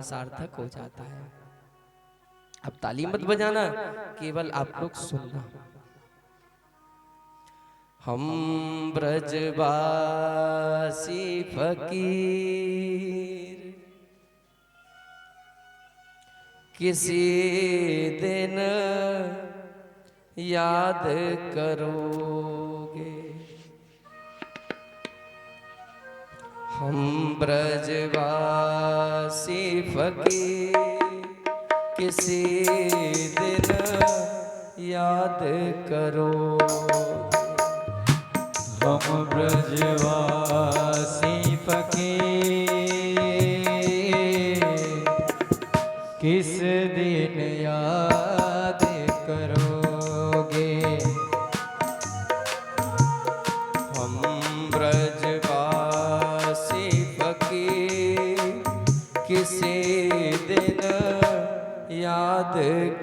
सार्थक हो जाता है। अब ताली मत बजाना, केवल आप लोग सुनना। हम ब्रजवासी फकीर किसी दिन याद करोगे। हम ब्रजवासी फकीर किसी दिन याद करो। हम ब्रजवासी फकीर किस दिन याद करोगे। हम ब्रजवासी फकीर किसी दिन याद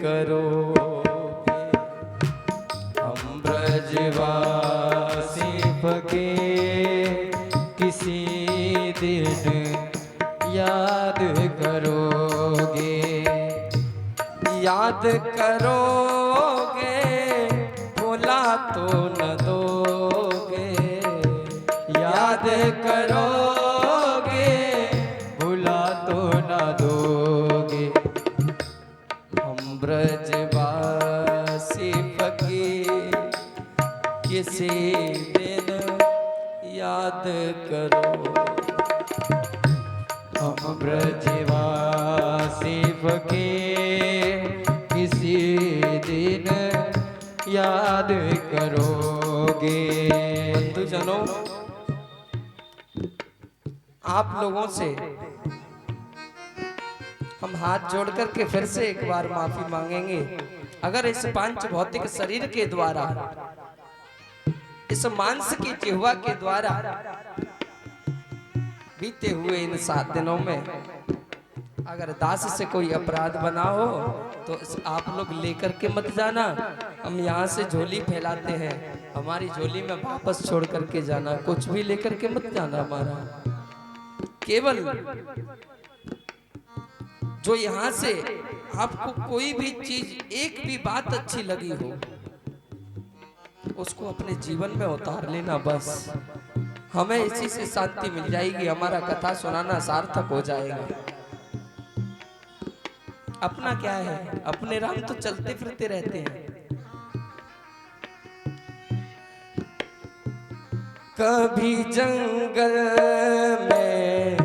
करोगे। हम ब्रजवासी फकीर किसी दिन याद करोगे। याद करोगे भुला तो न दोगे। याद करोगे भुला तो न दोगे। हम ब्रजवासी फकीर किसी दिन याद करो। हम ब्रजवासी फकीर किसी दिन याद करोगे। बंधुजनों, आप लोगों से हम हाथ जोड़ करके फिर से एक बार माफी मांगेंगे। अगर इस पांच भौतिक शरीर के द्वारा, इस मांस की जिह्वा के द्वारा बीते हुए इन 7 दिनों में अगर दास से कोई अपराध बना हो तो आप लोग लेकर के मत जाना। हम यहाँ से झोली फैलाते हैं, हमारी झोली में वापस छोड़ करके जाना। कुछ भी लेकर के मत जाना हमारा। केवल जो यहाँ से आपको कोई भी चीज, एक भी बात अच्छी लगी हो, उसको अपने जीवन में उतार लेना। बस हमें इसी से शांति मिल जाएगी, हमारा कथा सुनाना सार्थक हो जाएगा। अपना क्या है, अपने राम तो चलते फिरते रहते हैं। कभी जंगल में,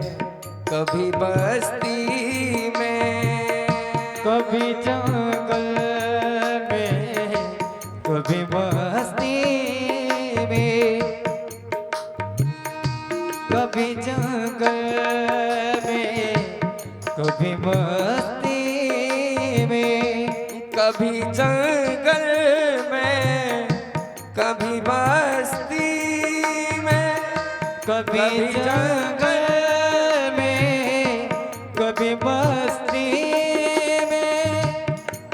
कभी बस्ती में, कभी जंगल में कभी बस्ती में, कभी जंगल में कभी बस्ती में, कभी जंगल में, कभी बस्ती में, कभी जंगल में कभी बस्ती में,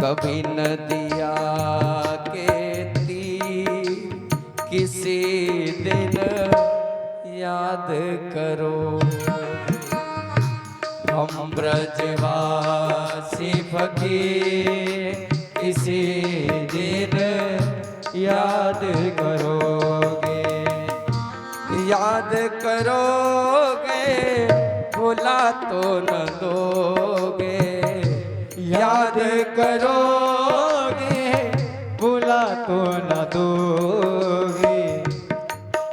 कभी नदिया के तीर किसी दिन याद करो। हम ब्रजवासी फकीर किसी दिन याद करोगे। याद करोगे भुला तो न दोगे। याद करोगे भुला तो न दोगे।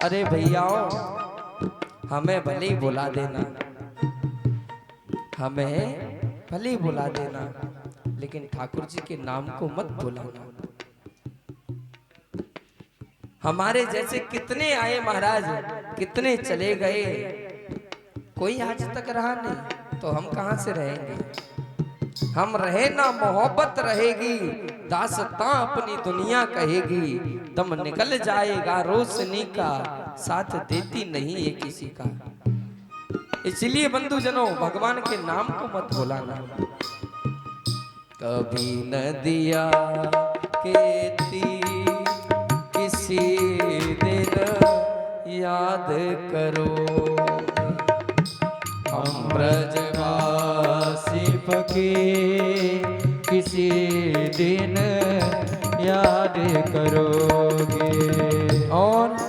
अरे भैयाओ, हमें भले ही बुला देना, हमें भले ही बुला देना, लेकिन ठाकुर जी के नाम को मत भुलाना। हमारे जैसे कितने आए महाराज, कितने चले गए, कोई आज तक रहा नहीं, तो हम कहां से रहेंगे। हम रहे ना मोहब्बत रहेगी, दास्तां अपनी दुनिया कहेगी। दम निकल जाएगा रोशनी का, साथ देती नहीं है किसी का। इसलिए बंधुजनों, भगवान के नाम को मत भुलाना। कभी नदिया के तीर किसी दिन याद करो। हम ब्रजवासी फकीर किसी दिन याद करोगे। और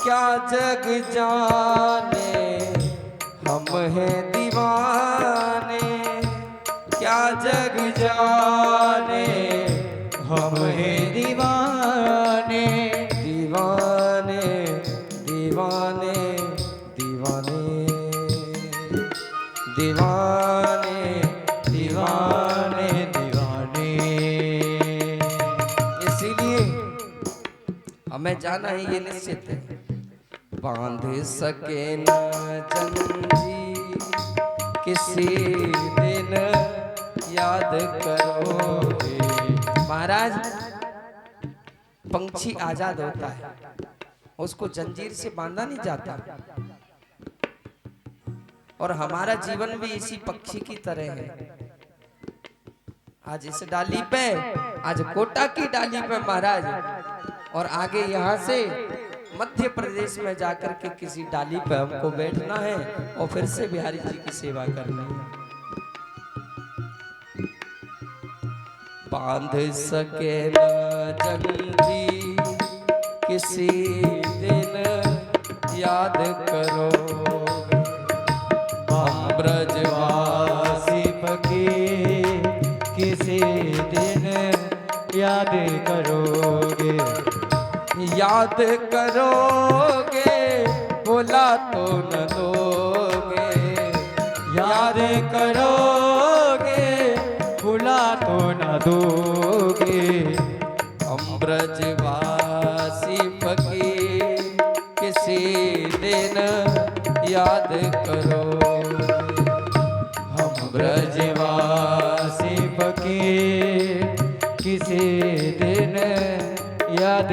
क्या जग जाने हम हैं दीवाने, क्या जग जाने हम हैं दीवाने, दीवाने दीवाने दीवाने दीवाने दीवाने दीवाने। इसीलिए हमें जाना ही ये निश्चित है। बांध सके न जंजीर किसी दिन याद करोगे। महाराज, पंछी आजाद होता है, उसको जंजीर से बांधा नहीं जाता। और हमारा जीवन भी इसी पक्षी की तरह है। आज इस डाली पे, आज कोटा की डाली पे महाराज, और आगे यहाँ से मध्य प्रदेश में जाकर के किसी डाली पे हमको बैठना है और फिर से बिहारी जी की सेवा करनी है। बांध सके न जंजीर किसी दिन याद करो, हम ब्रजवासी फकीर किसी दिन याद करोगे। याद करोगे बोला तो न दोगे, याद करोगे भुला तो न दोगे। हम ब्रजवासी फकीर किसी दिन याद करो, हम ब्रजवासी फकीर किसी दिन याद